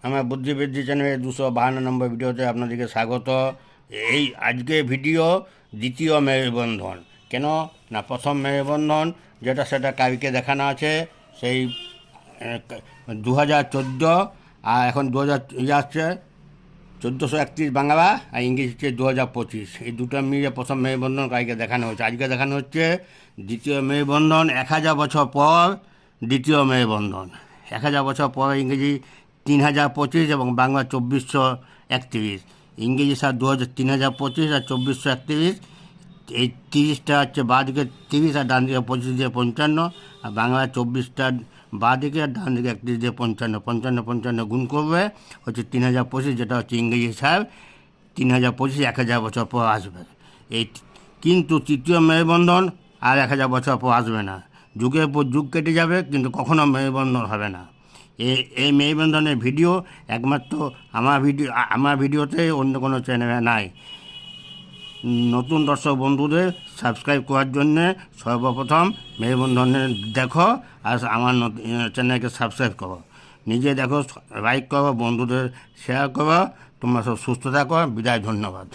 আমার বুদ্ধিবৃদ্ধি চ্যানেলের 252 নম্বর ভিডিওতে আপনাদেরকে স্বাগত। এই আজকে ভিডিও দ্বিতীয় মেরুবন্ধন। কেন না, প্রথম মেরুবন্ধন সেটা কালকে দেখানো আছে, সেই 2014, আর এখন 2000 আসছে 1431 বাংলা, আর ইংরেজি হচ্ছে 2025। এই দুটো মিলিয়ে প্রথম মেরুবন্ধন কালকে দেখানো হচ্ছে। আজকে দেখানো হচ্ছে দ্বিতীয় মেরুবন্ধন, 1000 বছর পর দ্বিতীয় মেরুবন্ধন। 1000 বছর পর ইংরেজি 3025 এবং বাংলা 2431। ইংরেজি সাল 3025 আর 2431। এই 30টা হচ্ছে বাঁ দিকে 30 আর ডান দিকে 25 দিয়ে 55, আর বাংলা 24টা বাঁ দিকে আর ডান দিকে 31 দিয়ে 55। 55 গুণ করবে হচ্ছে 3025, যেটা হচ্ছে ইংরেজি সাল 3025, 1000 বছর পর আসবে। এই কিন্তু তৃতীয় মেরুবন্ধন আর 1000 বছর পর আসবে না। যুগের পর যুগ কেটে যাবে, কিন্তু কখনো মেরুবন্ধন হবে না। এই মেরুবন্ধনের ভিডিও একমাত্র আমার ভিডিওতে, অন্য কোনো চ্যানেলে নাই। নতুন দর্শক বন্ধুদের সাবস্ক্রাইব করার জন্যে সর্বপ্রথম মেরুবন্ধনের দেখো, আর আমার চ্যানেলকে সাবস্ক্রাইব করো। নিজে দেখো, লাইক করো, বন্ধুদের শেয়ার করো। তোমরা সব সুস্থ থাকো। বিদায়, ধন্যবাদ।